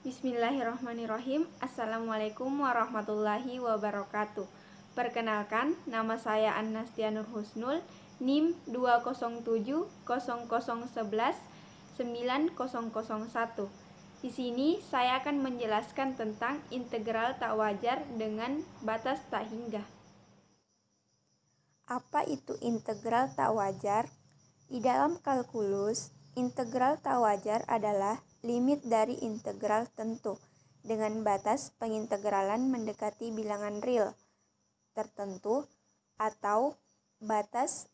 Bismillahirrahmanirrahim. Assalamualaikum warahmatullahi wabarakatuh. Perkenalkan, nama saya Annastia Nur Husnul, NIM 20700119001. Di sini saya akan menjelaskan tentang integral tak wajar dengan batas tak hingga. Apa itu integral tak wajar? Di dalam kalkulus, integral tak wajar adalah limit dari integral tentu dengan batas pengintegralan mendekati bilangan real tertentu atau batas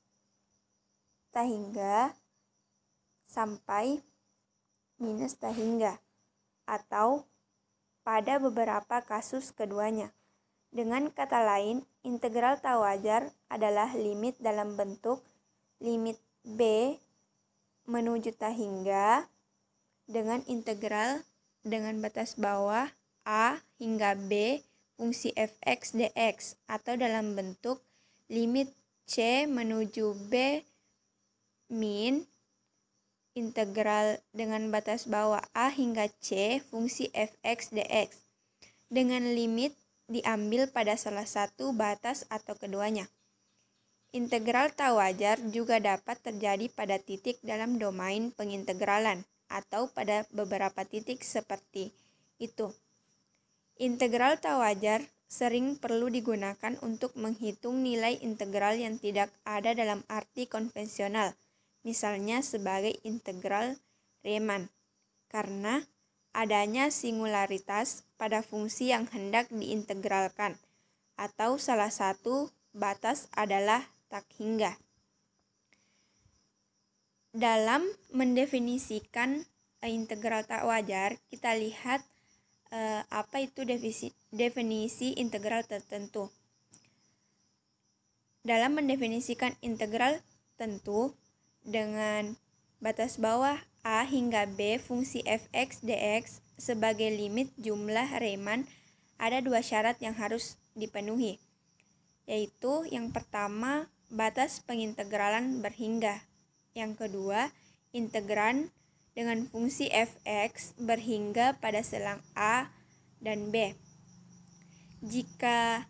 tak hingga sampai minus tak hingga atau pada beberapa kasus keduanya. Dengan kata lain, integral tak wajar adalah limit dalam bentuk limit B menuju tak hingga dengan integral dengan batas bawah A hingga B fungsi fx dx atau dalam bentuk limit C menuju B min integral dengan batas bawah A hingga C fungsi fx dx dengan limit diambil pada salah satu batas atau keduanya. Integral tak wajar juga dapat terjadi pada titik dalam domain pengintegralan atau pada beberapa titik seperti itu. Integral tak wajar sering perlu digunakan untuk menghitung nilai integral yang tidak ada dalam arti konvensional, misalnya sebagai integral Riemann, karena adanya singularitas pada fungsi yang hendak diintegralkan, atau salah satu batas adalah tak hingga. Dalam mendefinisikan integral tak wajar, kita lihat apa itu definisi integral tertentu. Dalam mendefinisikan integral tentu dengan batas bawah A hingga B fungsi fx dx sebagai limit jumlah Riemann, ada dua syarat yang harus dipenuhi, yaitu yang pertama batas pengintegralan berhingga, yang kedua integran dengan fungsi fx berhingga pada selang A dan B. Jika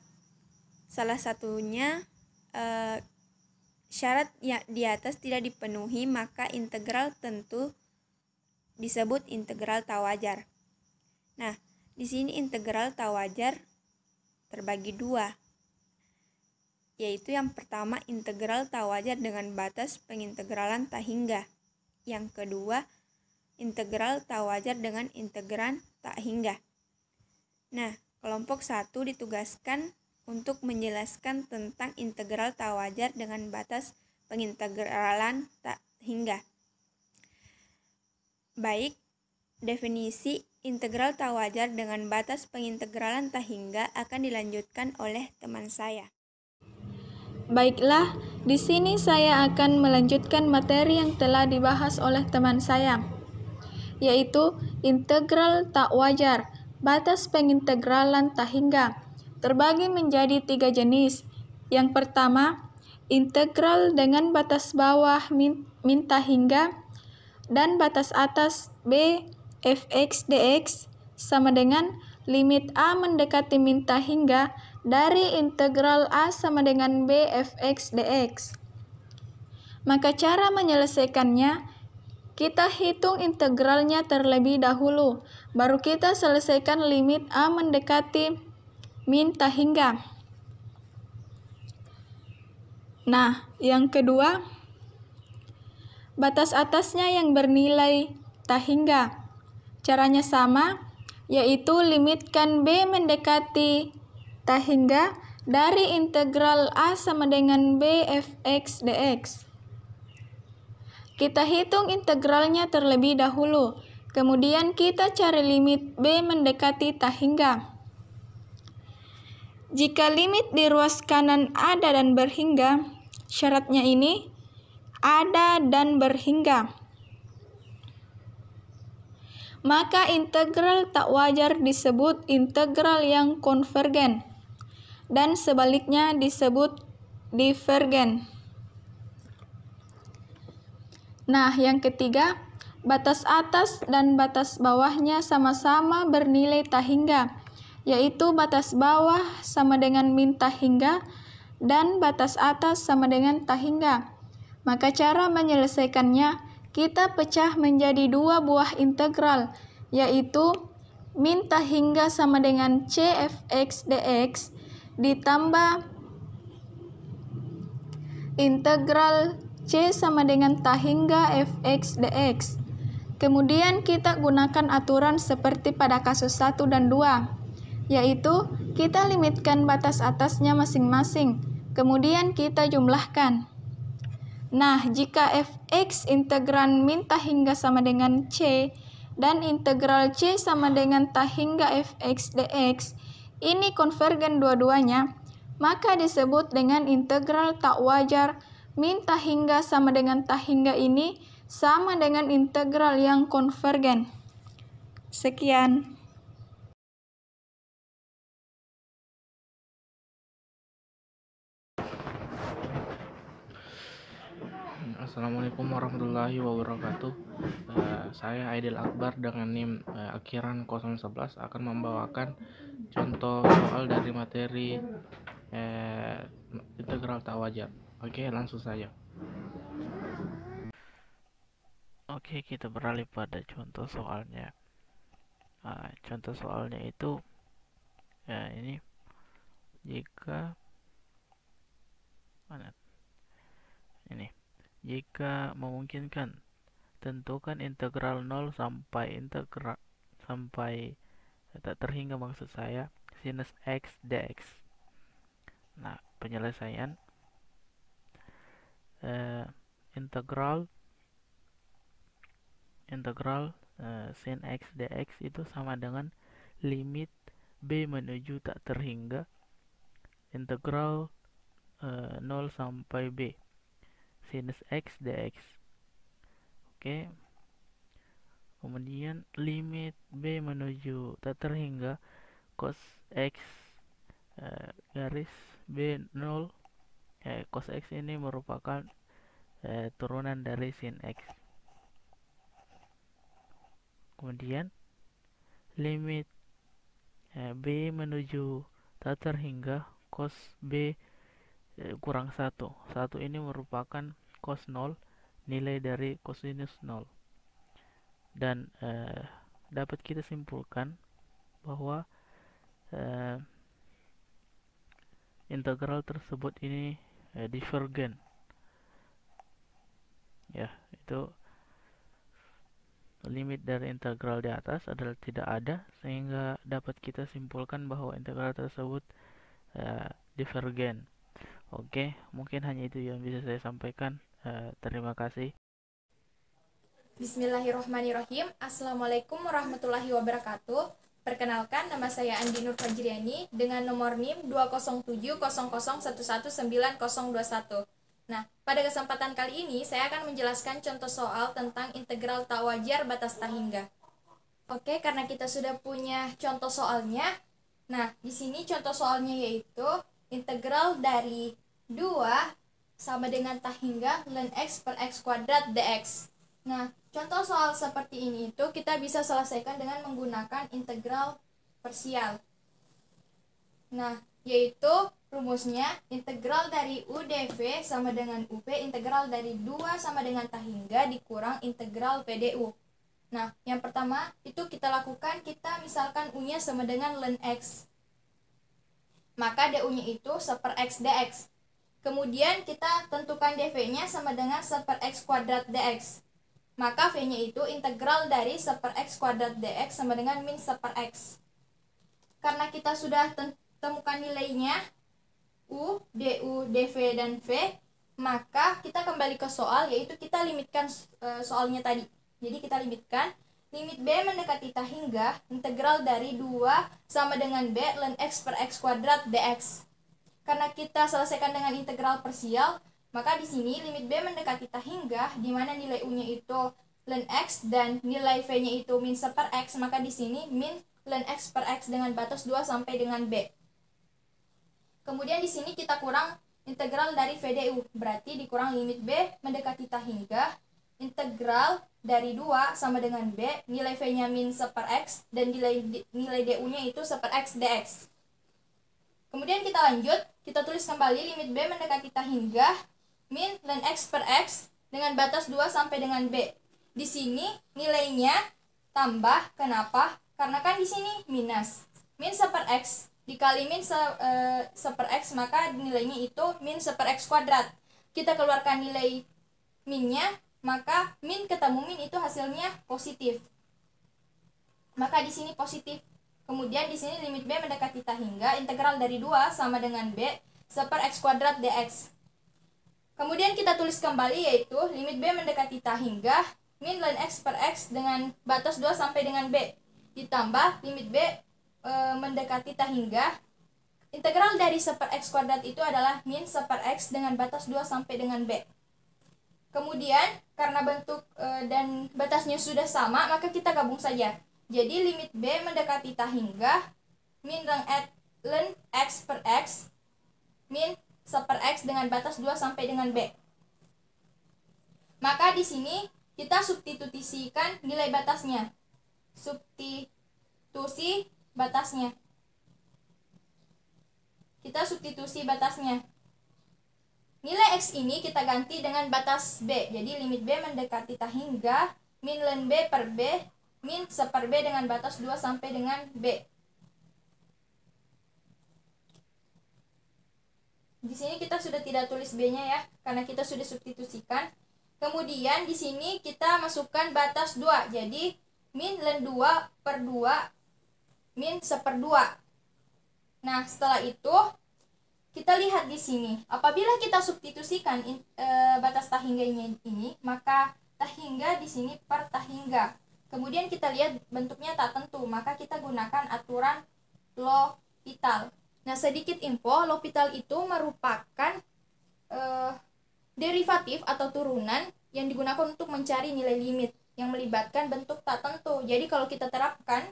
salah satunya syarat yang di atas tidak dipenuhi, maka integral tentu disebut integral tak wajar. Nah, di sini integral tak wajar terbagi dua, yaitu yang pertama integral tak wajar dengan batas pengintegralan tak hingga. Yang kedua, integral tak wajar dengan integran tak hingga. Nah, kelompok 1 ditugaskan untuk menjelaskan tentang integral tak wajar dengan batas pengintegralan tak hingga. Baik, definisi integral tak wajar dengan batas pengintegralan tak hingga akan dilanjutkan oleh teman saya. Baiklah, di sini saya akan melanjutkan materi yang telah dibahas oleh teman saya, yaitu integral tak wajar, batas pengintegralan tak hingga, terbagi menjadi 3 jenis. Yang pertama, integral dengan batas bawah min tak hingga dan batas atas B fx dx sama dengan limit A mendekati min tak hingga dari integral A sama dengan B fx dx. Maka cara menyelesaikannya, kita hitung integralnya terlebih dahulu, baru kita selesaikan limit A mendekati min tak hingga. Nah, yang kedua, batas atasnya yang bernilai tak hingga. Caranya sama, yaitu limitkan B mendekati tak hingga dari integral A sama dengan B fx dx. Kita hitung integralnya terlebih dahulu, kemudian kita cari limit B mendekati tak hingga. Jika limit di ruas kanan ada dan berhingga, syaratnya ini ada dan berhingga, maka integral tak wajar disebut integral yang konvergen, dan sebaliknya disebut divergen. Nah, yang ketiga, batas atas dan batas bawahnya sama-sama bernilai tak hingga, yaitu batas bawah sama dengan min tak hingga dan batas atas sama dengan tak hingga. Maka cara menyelesaikannya, kita pecah menjadi dua buah integral, yaitu min tak hingga sama dengan c fx dx ditambah integral c sama dengan tak hingga fx dx. Kemudian kita gunakan aturan seperti pada kasus 1 dan 2, yaitu kita limitkan batas atasnya masing-masing, kemudian kita jumlahkan. Nah, jika fx integran min tak hingga sama dengan c dan integral c sama dengan tak hingga fx dx ini konvergen dua-duanya, maka disebut dengan integral tak wajar min tak hingga sama dengan tak hingga ini sama dengan integral yang konvergen. Sekian. Assalamualaikum warahmatullahi wabarakatuh. Saya Aidil Akbar dengan NIM akhiran 011 akan membawakan contoh soal dari materi integral tak wajar. Oke, langsung saja. Oke, kita beralih pada contoh soalnya. Contoh soalnya itu ini jika jika memungkinkan, tentukan integral 0 sampai tak terhingga, maksud saya sinus x dx. Nah, penyelesaian integral sin x dx itu sama dengan limit b menuju tak terhingga integral 0 sampai b sinus x dx. Oke. Kemudian limit b menuju tak terhingga cos x garis b 0. Cos x ini merupakan turunan dari sin x. Kemudian limit b menuju tak terhingga cos b kurang 1. 1 ini merupakan cos 0, nilai dari kosinus 0. Dan dapat kita simpulkan bahwa integral tersebut ini divergen. Ya, itu limit dari integral di atas adalah tidak ada, sehingga dapat kita simpulkan bahwa integral tersebut divergen. Oke, mungkin hanya itu yang bisa saya sampaikan. Terima kasih. Bismillahirrahmanirrahim. Assalamualaikum warahmatullahi wabarakatuh. Perkenalkan, nama saya Andi Nur Fajriani dengan nomor NIM 20700111921. Nah, pada kesempatan kali ini saya akan menjelaskan contoh soal tentang integral tak wajar batas tak hingga. Oke, karena kita sudah punya contoh soalnya. Nah, di sini contoh soalnya yaitu integral dari 2 sama dengan tak hingga ln x per x kuadrat dx. Nah, contoh soal seperti ini itu kita bisa selesaikan dengan menggunakan integral parsial. Nah, yaitu rumusnya integral dari u dv sama dengan up integral dari 2 sama dengan tak hingga dikurang integral pdu. Nah, yang pertama itu kita lakukan, kita misalkan u-nya sama dengan ln x. Maka du-nya itu 1 per x dx. Kemudian kita tentukan dv-nya sama dengan 1 per x kuadrat dx. Maka v-nya itu integral dari 1 per x kuadrat dx sama dengan min 1 per x. Karena kita sudah temukan nilainya u, du, dv, dan v, maka kita kembali ke soal, yaitu kita limitkan soalnya tadi. Jadi kita limitkan limit b mendekati tak hingga integral dari 2 sama dengan b ln x per x kuadrat dx. Karena kita selesaikan dengan integral parsial, maka di sini limit b mendekati tak hingga, di mana nilai u-nya itu ln x dan nilai v-nya itu min 1 per x, maka di sini min ln x per x dengan batas 2 sampai dengan b. Kemudian di sini kita kurang integral dari vdu, berarti dikurang limit b mendekati tak hingga integral dari 2 sama dengan B, nilai V-nya min 1/X, dan nilai DU-nya itu 1/X dx. Kemudian kita lanjut, kita tulis kembali limit B mendekati tak hingga min ln X per X dengan batas 2 sampai dengan B. Di sini nilainya tambah, kenapa? Karena kan di sini minus. Min 1/X dikali min 1/X, maka nilainya itu min 1/X kuadrat. Kita keluarkan nilai minnya, maka min ketemu min itu hasilnya positif. Maka di sini positif. Kemudian di sini limit B mendekati tak hingga integral dari 2 sama dengan B 1/X kuadrat dx. Kemudian kita tulis kembali, yaitu limit B mendekati tak hingga min ln X per X dengan batas 2 sampai dengan B ditambah limit B mendekati tak hingga integral dari 1/X kuadrat itu adalah min 1/X dengan batas 2 sampai dengan B. Kemudian karena bentuk dan batasnya sudah sama, maka kita gabung saja. Jadi limit B mendekati tak hingga min ln X per X min 1/X dengan batas 2 sampai dengan B. Maka di sini kita substitusikan nilai batasnya. Substitusi batasnya. Kita substitusi batasnya. Nilai X ini kita ganti dengan batas B. Jadi limit B mendekati tak hingga min ln B per B min 1/B dengan batas 2 sampai dengan B. Di sini kita sudah tidak tulis B-nya ya, karena kita sudah substitusikan. Kemudian di sini kita masukkan batas 2. Jadi min ln 2 per 2 min 1/2. Nah, setelah itu kita lihat di sini. Apabila kita substitusikan batas tak hingganya ini, maka tak hingga di sini per tak hingga. Kemudian kita lihat bentuknya tak tentu, maka kita gunakan aturan L'Hopital. Nah, sedikit info, L'Hopital itu merupakan derivatif atau turunan yang digunakan untuk mencari nilai limit yang melibatkan bentuk tak tentu. Jadi kalau kita terapkan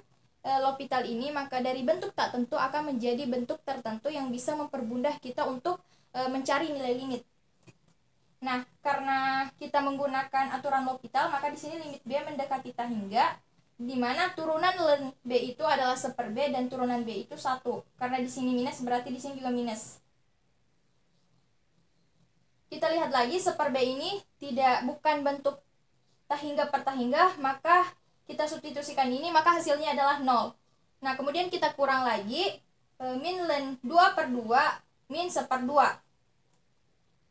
L'Hopital ini, maka dari bentuk tak tentu akan menjadi bentuk tertentu yang bisa mempermudah kita untuk mencari nilai limit. Nah, karena kita menggunakan aturan L'Hopital, maka di sini limit B mendekati tak hingga, di mana turunan ln B itu adalah 1/B dan turunan B itu 1. Karena di sini minus, berarti di sini juga minus. Kita lihat lagi 1/B ini bukan bentuk tak hingga per tak hingga, maka kita substitusikan ini, maka hasilnya adalah 0. Nah, kemudian kita kurang lagi min ln 2 per 2 min 1/2.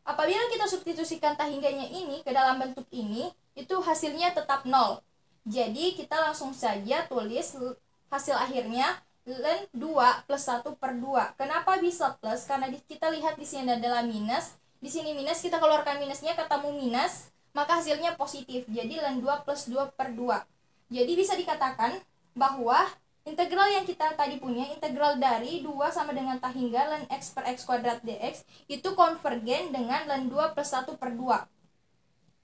Apabila kita substitusikan tak hingganya ini ke dalam bentuk ini, itu hasilnya tetap 0. Jadi kita langsung saja tulis hasil akhirnya ln 2 plus 1/2. Kenapa bisa plus? Karena kita lihat di sini adalah minus. Di sini minus, kita keluarkan minusnya, ketemu minus, maka hasilnya positif. Jadi ln 2 plus 2/2. Jadi bisa dikatakan bahwa integral yang kita tadi punya, integral dari 2 sama dengan tak hingga ln X per X kuadrat dx, itu konvergen dengan ln 2 plus 1/2.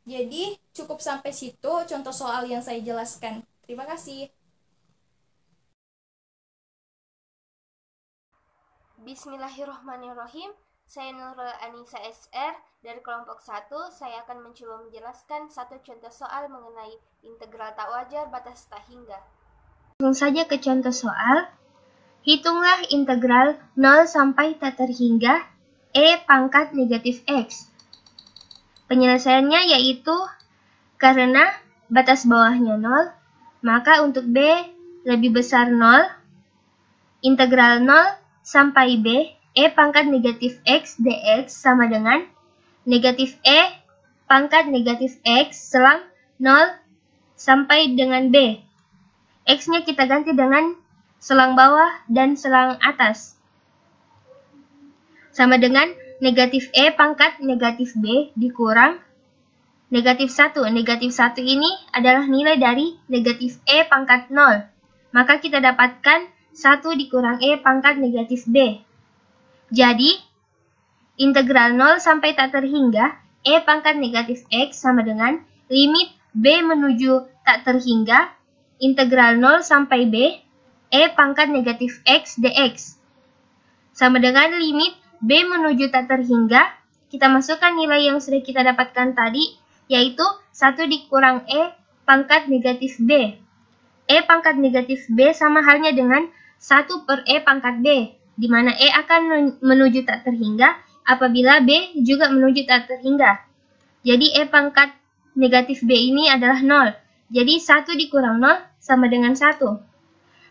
Jadi cukup sampai situ contoh soal yang saya jelaskan. Terima kasih. Bismillahirrahmanirrahim. Saya Nurul Anissa SR dari kelompok 1. Saya akan mencoba menjelaskan satu contoh soal mengenai integral tak wajar batas tak hingga. Langsung saja ke contoh soal. Hitunglah integral 0 sampai tak terhingga e pangkat negatif x. Penyelesaiannya yaitu karena batas bawahnya 0, maka untuk b lebih besar 0, integral 0 sampai b e pangkat negatif x dx sama dengan negatif e pangkat negatif x selang 0 sampai dengan b. X-nya kita ganti dengan selang bawah dan selang atas. Sama dengan negatif E pangkat negatif B dikurang negatif 1. Negatif 1 ini adalah nilai dari negatif E pangkat 0. Maka kita dapatkan 1 dikurang E pangkat negatif B. Jadi, integral 0 sampai tak terhingga E pangkat negatif X sama dengan limit B menuju tak terhingga integral 0 sampai B, E pangkat negatif X dx. Sama dengan limit B menuju tak terhingga, kita masukkan nilai yang sudah kita dapatkan tadi, yaitu 1 dikurang E pangkat negatif B. E pangkat negatif B sama halnya dengan 1 per E pangkat B, di mana E akan menuju tak terhingga apabila B juga menuju tak terhingga. Jadi E pangkat negatif B ini adalah 0. Jadi 1 dikurang 0 sama dengan 1.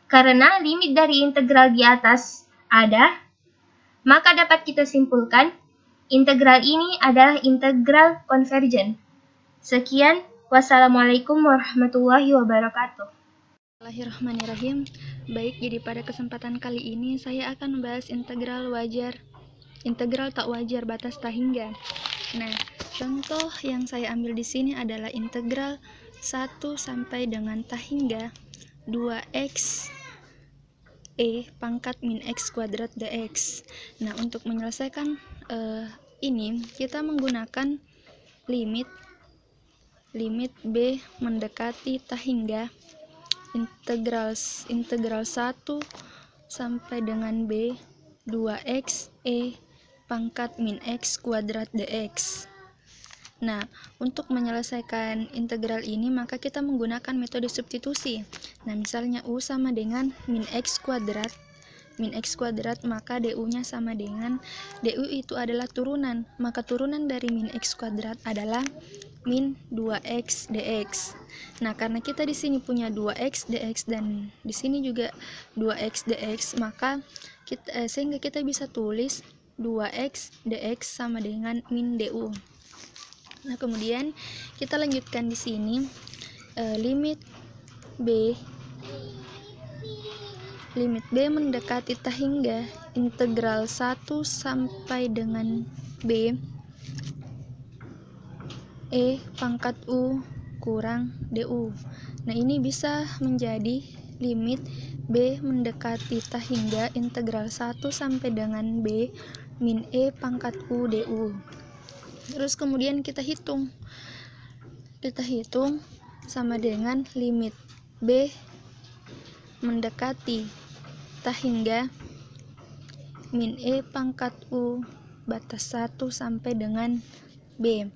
Karena limit dari integral di atas ada, maka dapat kita simpulkan integral ini adalah integral konvergen. Sekian, wassalamualaikum warahmatullahi wabarakatuh. Bismillahirrahmanirrahim. Baik, jadi pada kesempatan kali ini saya akan membahas integral tak wajar batas tak hingga. Nah, contoh yang saya ambil di sini adalah integral 1 sampai dengan tak hingga 2x E pangkat min x kuadrat dx. Nah, untuk menyelesaikan ini kita menggunakan limit B mendekati tak hingga integral 1 sampai dengan B 2x E pangkat min x kuadrat dx. Nah, untuk menyelesaikan integral ini maka kita menggunakan metode substitusi. Nah, misalnya U sama dengan min x kuadrat, maka du-nya sama dengan du itu adalah turunan, maka turunan dari min x kuadrat adalah min 2x dx. Nah, karena kita di sini punya 2x dx dan di sini juga 2x dx, maka sehingga kita bisa tulis 2x dx sama dengan min du. Nah, kemudian kita lanjutkan di sini limit B mendekati tak hingga integral 1 sampai dengan B E pangkat U kurang du. Nah, ini bisa menjadi limit B mendekati tak hingga integral 1 sampai dengan B min E pangkat U du. Terus kemudian kita hitung sama dengan limit B mendekati tak hingga min E pangkat U batas 1 sampai dengan B.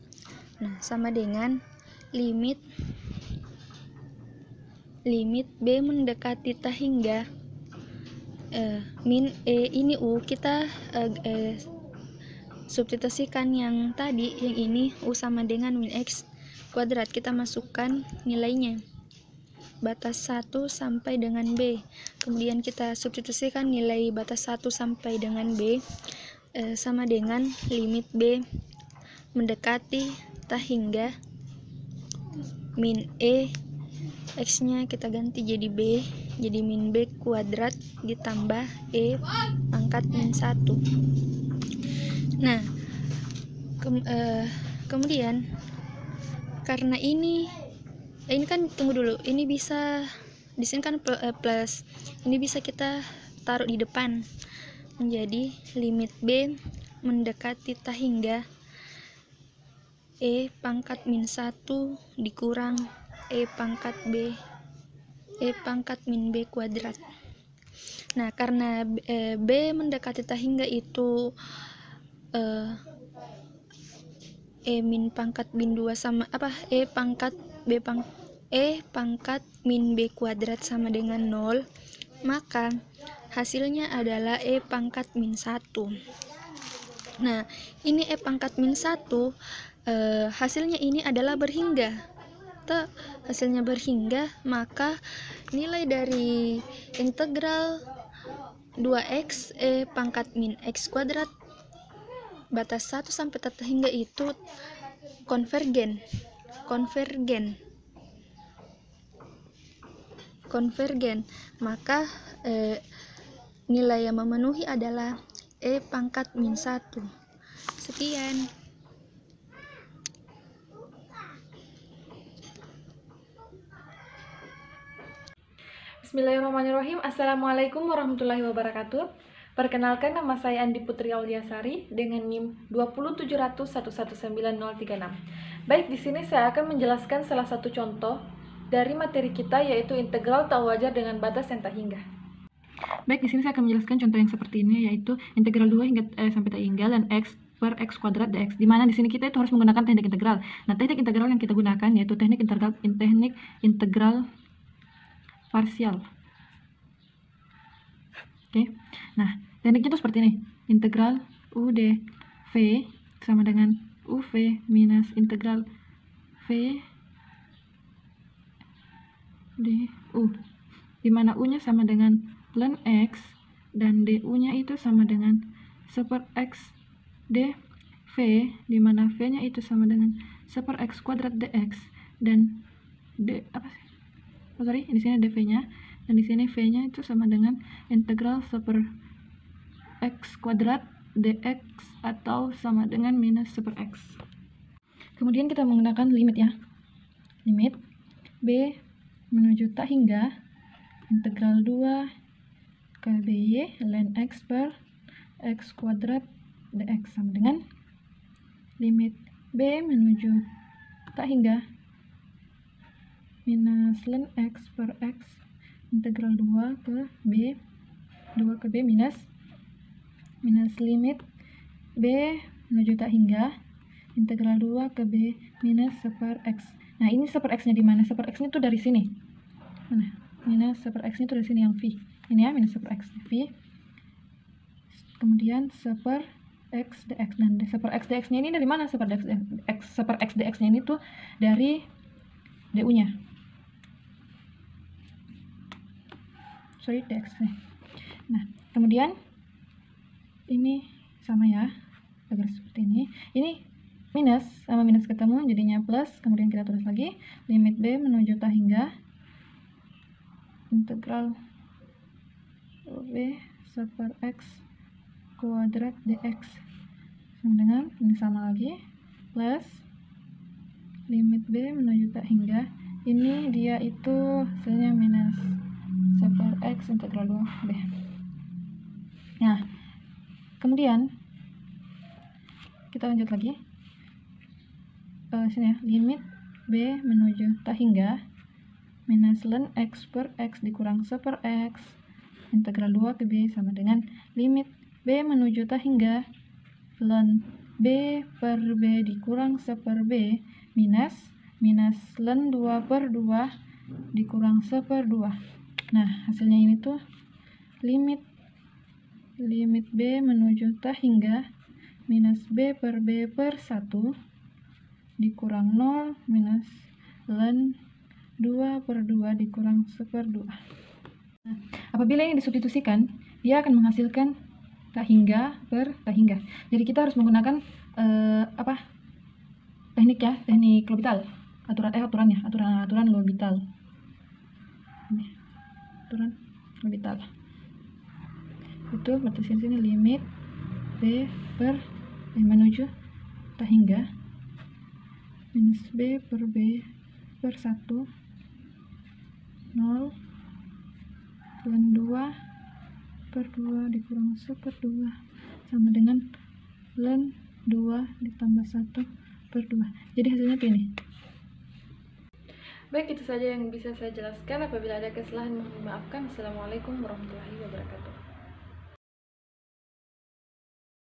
Nah, sama dengan limit B mendekati tak hingga min E ini U, kita substitusikan yang tadi, yang ini U sama dengan min X kuadrat, kita masukkan nilainya batas 1 sampai dengan B, kemudian kita substitusikan nilai batas 1 sampai dengan B sama dengan limit B mendekati tak hingga min E X nya kita ganti jadi B, jadi min B kuadrat ditambah E pangkat min 1. Nah, kemudian karena ini kan tunggu dulu, ini bisa di sini kan plus, ini bisa kita taruh di depan menjadi limit B mendekati tak hingga E pangkat min 1 dikurang E pangkat min B kuadrat. Nah, karena B mendekati tak hingga itu E min pangkat min 2 sama E pangkat min B kuadrat sama dengan 0, maka hasilnya adalah E pangkat min 1. Nah, ini E pangkat min 1 hasilnya ini adalah berhingga. Hasilnya berhingga, maka nilai dari integral 2x E pangkat min x kuadrat batas 1 sampai tak hingga itu konvergen. Maka nilai yang memenuhi adalah E pangkat min 1. Sekian. Bismillahirrahmanirrahim. Assalamualaikum warahmatullahi wabarakatuh. Perkenalkan, nama saya Andi Putri Auliasari dengan NIM 20700119036. Baik, di sini saya akan menjelaskan salah satu contoh dari materi kita, yaitu integral tak wajar dengan batas yang tak hingga. Baik, di sini saya akan menjelaskan contoh yang seperti ini, yaitu integral 2 hingga sampai tak hingga dan x per X kuadrat dx, di mana di sini kita itu harus menggunakan teknik integral. Nah, teknik integral yang kita gunakan yaitu teknik integral parsial. Oke. Nah, tekniknya itu seperti ini. Integral u dv sama dengan uv minus integral v du, di mana u-nya sama dengan ln x dan du-nya itu sama dengan 1 per x dv, di mana v-nya itu sama dengan 1 per x kuadrat dx dan di sini dv-nya dan di sini v-nya itu sama dengan integral 1 per x kuadrat dx atau sama dengan minus 1 per x. Kemudian kita menggunakan limit ya. Limit b menuju tak hingga integral 2 ke by ln x per x kuadrat dx sama dengan limit b menuju tak hingga minus ln x per x integral 2 ke b minus limit b menuju tak hingga integral 2 ke b minus 1 per x. Nah, ini 1 per x nya di mana? 1 per x nya itu dari sini. Mana? Minus 1 per x nya itu dari sini yang v. Ini ya, minus 1 per x v. Kemudian 1 per x dx, dan 1 per x dx nya ini dari mana? 1 per x dx nya ini tuh dari du nya. Sorry, dx nya. Nah, kemudian ini sama ya, agar seperti ini. Ini minus sama minus ketemu jadinya plus, kemudian kita tulis lagi limit b menuju tak hingga integral b 1 per x kuadrat dx sama dengan ini sama lagi plus limit b menuju tak hingga, ini dia itu hasilnya minus 1 per x integral 2b. Nah, kemudian kita lanjut lagi. Sini ya, limit b menuju tak hingga minus ln x per x dikurang 1 per x integral 2 ke b sama dengan limit b menuju tak hingga ln b per b dikurang 1 per b minus ln 2 per 2 dikurang 1 per 2. Nah, hasilnya ini tuh limit b menuju tak hingga minus b per 1 dikurang 0 minus ln 2 per 2 dikurang 1 per 2. Nah, apabila ini disubstitusikan, dia akan menghasilkan tak hingga per tak hingga. Jadi kita harus menggunakan teknik L'Hopital. Aturan L'Hopital. Ini, aturan L'Hopital. Itu berarti sini limit b per menuju tak hingga minus b per b per 1 0 ln 2 per 2 dikurang 1 per 2 sama dengan ln 2 ditambah 1 per 2. Jadi hasilnya ini. Baik, itu saja yang bisa saya jelaskan. Apabila ada kesalahan mohon dimaafkan. Assalamualaikum warahmatullahi wabarakatuh.